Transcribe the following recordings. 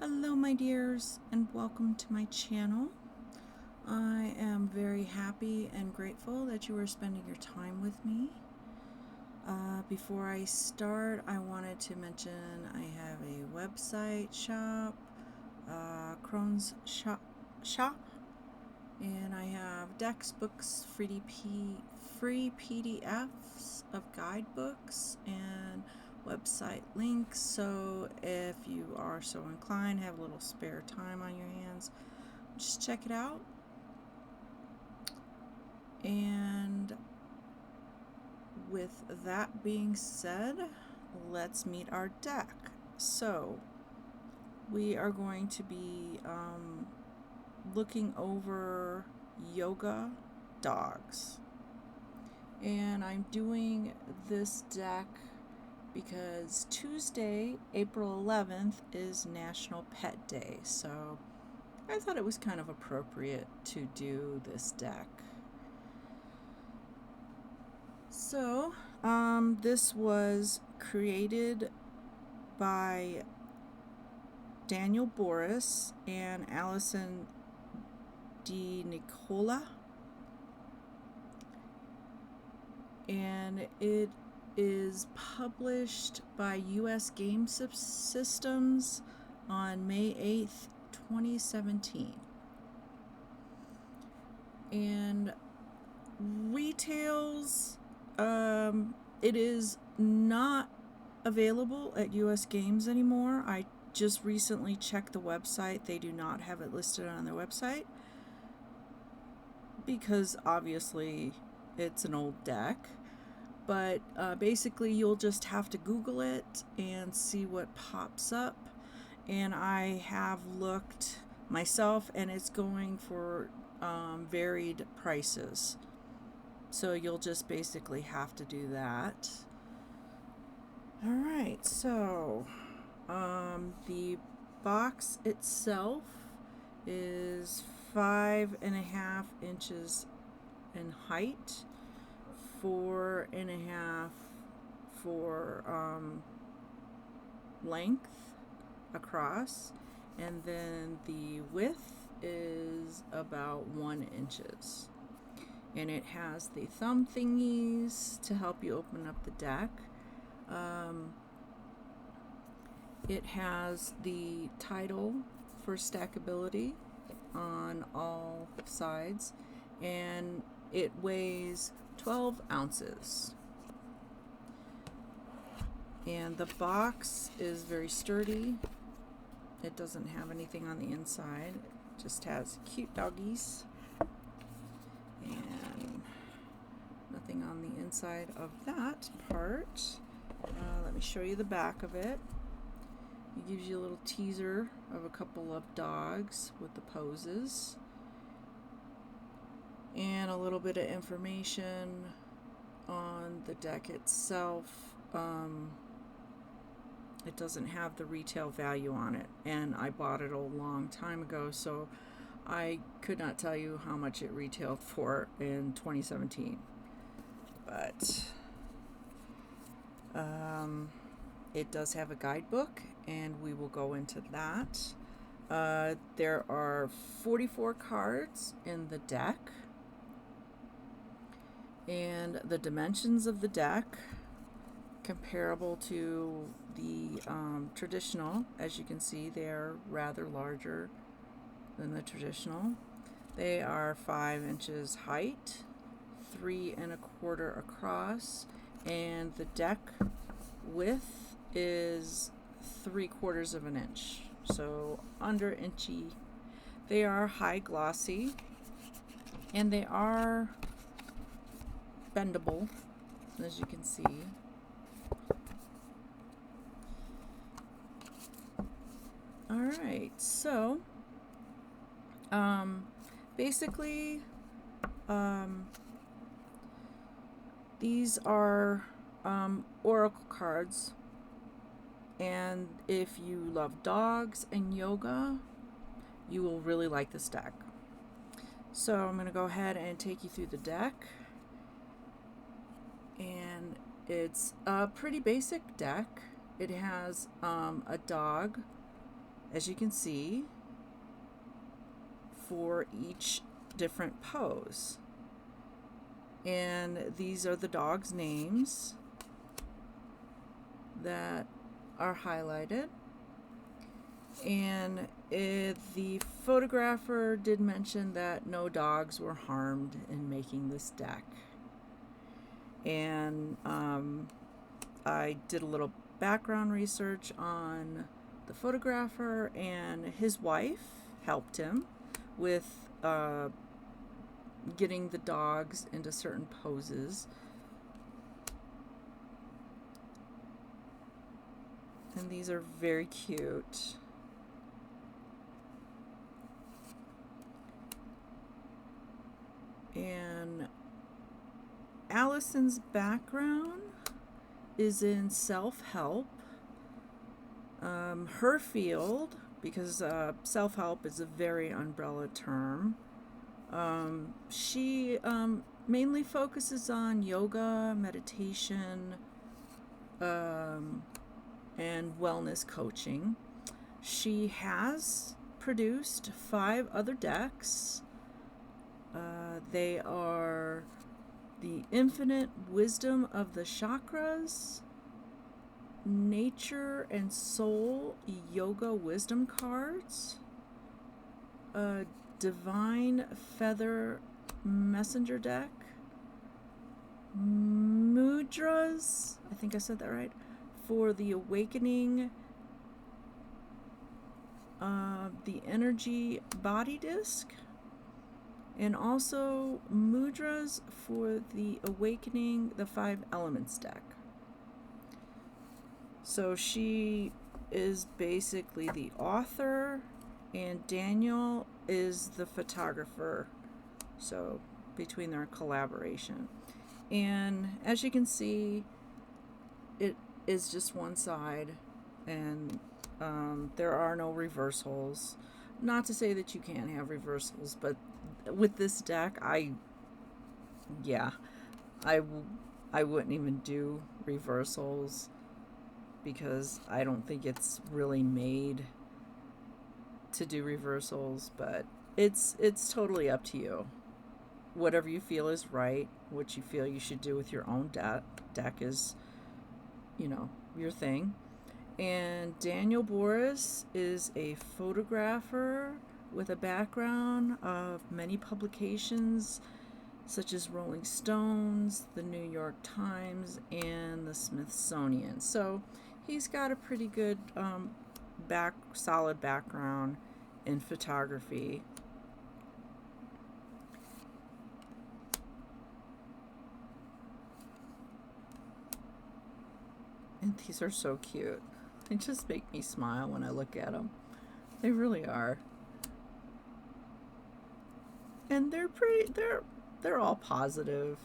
Hello my dears, and welcome to my channel. I am very happy and grateful that you are spending your time with me. Before I start, I wanted to mention I have a website shop, Crohn's shop, and I have decks, books, free PDFs of guidebooks, and website links. So if you are so inclined, have a little spare time on your hands, just check it out. And with that being said, let's meet our deck. So we are going to be looking over yoga dogs, and I'm doing this deck because Tuesday, April 11th is National Pet Day, so I thought it was kind of appropriate to do this deck. So, this was created by Daniel Borris and Allison Denicola, and it is published by U.S. Game Systems on May 8th, 2017. And retails, it is not available at U.S. Games anymore. I just recently checked the website. They do not have it listed on their website because obviously it's an old deck. But basically you'll just have to Google it and see what pops up. And I have looked myself, and it's going for varied prices. So you'll just basically have to do that. Alright, so the box itself is 5.5 inches in height, 4.5 for length across, and then the width is about 1 inches. And it has the thumb thingies to help you open up the deck. It has the title for stackability on all sides, and it weighs 12 ounces. And the box is very sturdy. It doesn't have anything on the inside. It just has cute doggies and nothing on the inside of that part. Let me show you the back of it. It gives you a little teaser of a couple of dogs with the poses, and a little bit of information on the deck itself. It doesn't have the retail value on it, and I bought it a long time ago, so I could not tell you how much it retailed for in 2017. But it does have a guidebook, and we will go into that. There are 44 cards in the deck, and the dimensions of the deck comparable to the traditional. As you can see, they are rather larger than the traditional. They are 5 inches height, 3.25 across, and the deck width is 3/4 of an inch, so under inchy. They are high glossy, and they are bendable, as you can see. Alright, so basically these are oracle cards, and if you love dogs and yoga, you will really like this deck. So I'm going to go ahead and take you through the deck, and it's a pretty basic deck. It has a dog as you can see, for each different pose. And these are the dog's names that are highlighted. And the photographer did mention that no dogs were harmed in making this deck. And I did a little background research on the photographer, and his wife helped him with getting the dogs into certain poses. And these are very cute. And Allison's background is in self-help. Her field, because self-help is a very umbrella term, she mainly focuses on yoga, meditation, and wellness coaching. She has produced 5 other decks. They are the Infinite Wisdom of the Chakras, Nature and Soul Yoga Wisdom cards, Divine Feather Messenger deck, Mudras, I think I said that right, for the Awakening, the Energy Body Disc, and also Mudras for the Awakening, the 5 Elements deck. So she is basically the author, and Daniel is the photographer. So between their collaboration. And as you can see, it is just one side, and there are no reversals. Not to say that you can't have reversals, but with this deck, I wouldn't even do reversals, because I don't think it's really made to do reversals. But it's totally up to you. Whatever you feel is right, what you feel you should do with your own deck is, your thing. And Daniel Borris is a photographer with a background of many publications such as Rolling Stones, the New York Times, and the Smithsonian. So he's got a pretty good solid background in photography. And these are so cute. They just make me smile when I look at them. They really are. And they're all positive.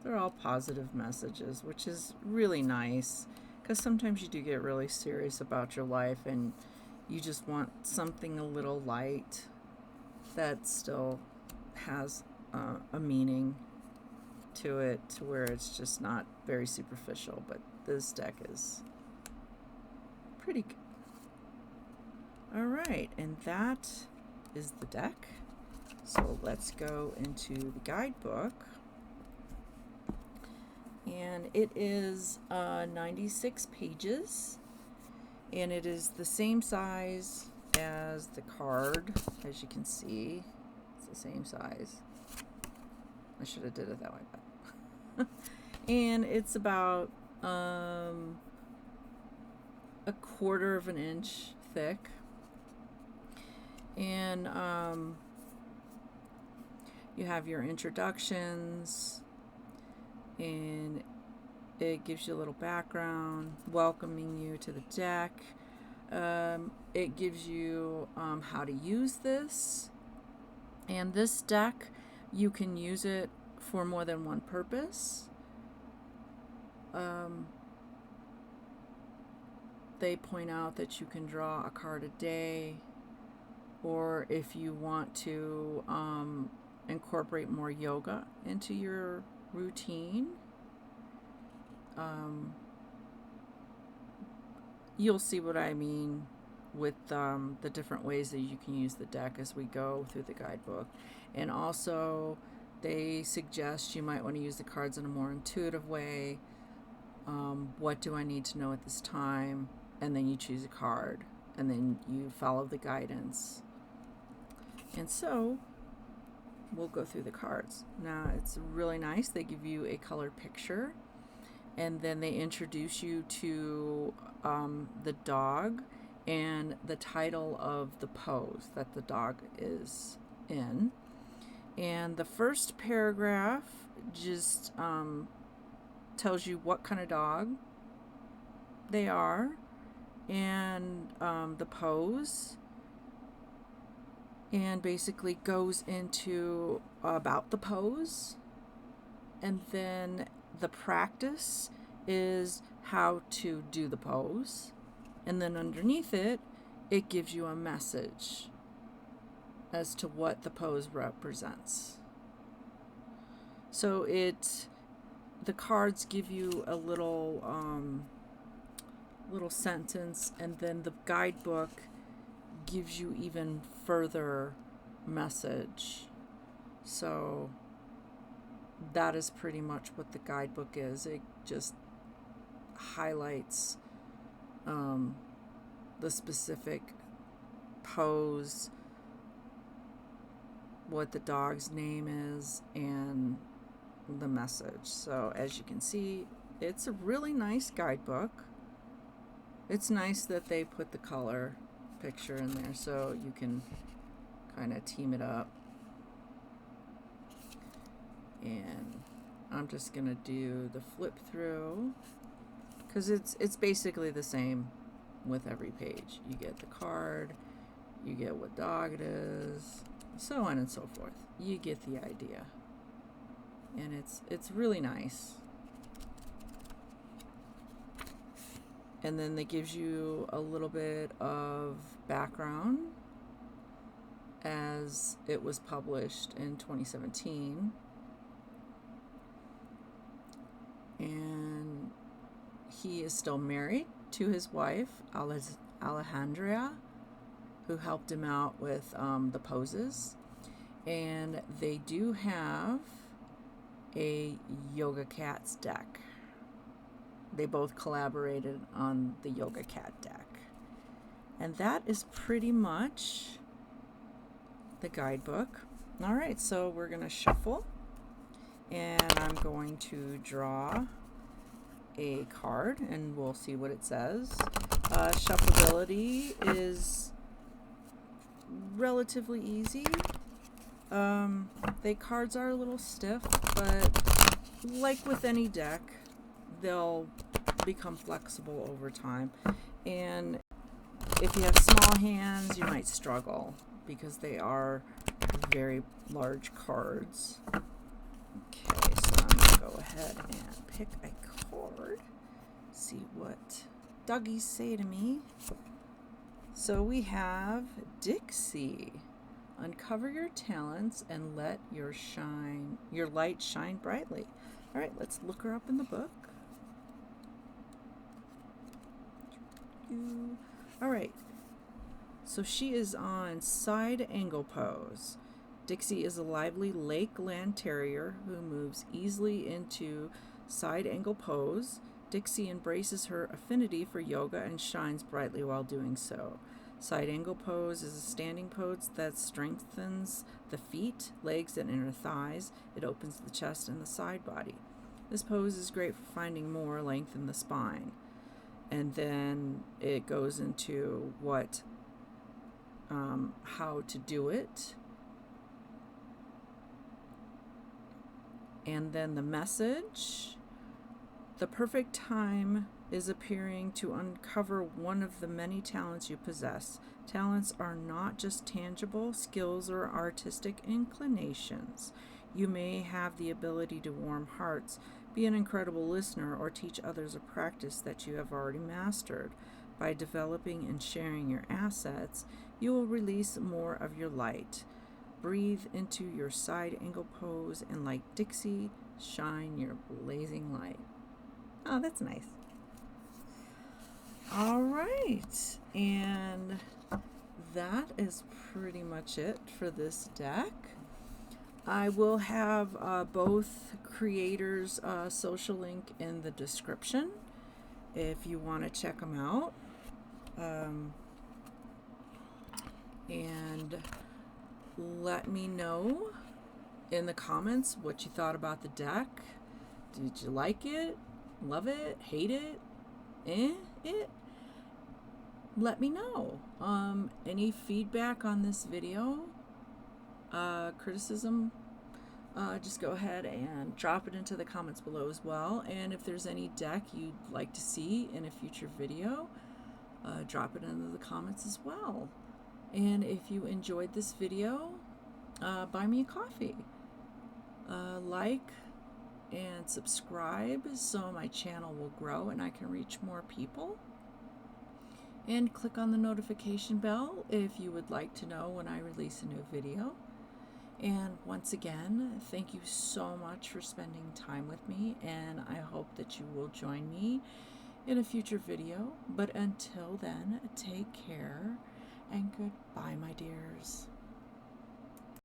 They're all positive messages, which is really nice, because sometimes you do get really serious about your life and you just want something a little light that still has a meaning to it, to where it's just not very superficial. But this deck is pretty good. All right, and that is the deck. So let's go into the guidebook. And it is 96 pages, and it is the same size as the card. As you can see, it's the same size. I should have did it that way, but and it's about a quarter of an inch thick. And you have your introductions, and it gives you a little background welcoming you to the deck. It gives you how to use this. And this deck, you can use it for more than one purpose. They point out that you can draw a card a day, or if you want to incorporate more yoga into your routine, you'll see what I mean with the different ways that you can use the deck as we go through the guidebook. And also, they suggest you might want to use the cards in a more intuitive way. What do I need to know at this time? And then you choose a card, and then you follow the guidance. And so, we'll go through the cards. Now, it's really nice. They give you a colored picture, and then they introduce you to the dog and the title of the pose that the dog is in. And the first paragraph just tells you what kind of dog they are, and the pose, and basically goes into about the pose. And then the practice is how to do the pose. And then underneath it, it gives you a message as to what the pose represents. So the cards give you a little sentence, and then the guidebook gives you even further message. So that is pretty much what the guidebook is. It just highlights the specific pose, what the dog's name is, and the message. So as you can see, it's a really nice guidebook. It's nice that they put the color picture in there so you can kind of team it up. And I'm just gonna do the flip through, because it's basically the same with every page. You get the card, you get what dog it is, so on and so forth. You get the idea. And it's really nice. And then it gives you a little bit of background, as it was published in 2017. And he is still married to his wife, Alejandra, who helped him out with the poses. And they do have a Yoga Cats deck. They both collaborated on the Yoga Cat deck. And that is pretty much the guidebook. All right, so we're going to shuffle. And I'm going to draw a card, and we'll see what it says. Shuffleability is relatively easy. The cards are a little stiff, but like with any deck, they'll become flexible over time. And if you have small hands, you might struggle because they are very large cards. Okay, so I'm going to go ahead and pick a card, see what doggies say to me. So we have Dixie. Uncover your talents and let your light shine brightly. All right, let's look her up in the book. All right, so she is on side angle pose. Dixie is a lively Lakeland Terrier who moves easily into side angle pose. Dixie embraces her affinity for yoga and shines brightly while doing so. Side angle pose is a standing pose that strengthens the feet, legs, and inner thighs. It opens the chest and the side body. This pose is great for finding more length in the spine. And then it goes into how to do it. And then the message. The perfect time is appearing to uncover one of the many talents you possess. Talents are not just tangible skills or artistic inclinations. You may have the ability to warm hearts, be an incredible listener, or teach others a practice that you have already mastered. By developing and sharing your assets, you will release more of your light. Breathe into your side angle pose and, like Dixie, shine your blazing light. Oh, that's nice. All right, and that is pretty much it for this deck. I will have both creators' social link in the description if you want to check them out. And let me know in the comments what you thought about the deck. Did you like it? Love it? Hate it? It? Let me know. Any feedback on this video? Criticism? Just go ahead and drop it into the comments below as well. And if there's any deck you'd like to see in a future video, drop it into the comments as well. And if you enjoyed this video, buy me a coffee. Like and subscribe so my channel will grow and I can reach more people. And click on the notification bell if you would like to know when I release a new video. And once again, thank you so much for spending time with me, and I hope that you will join me in a future video. But until then, take care and goodbye, my dears.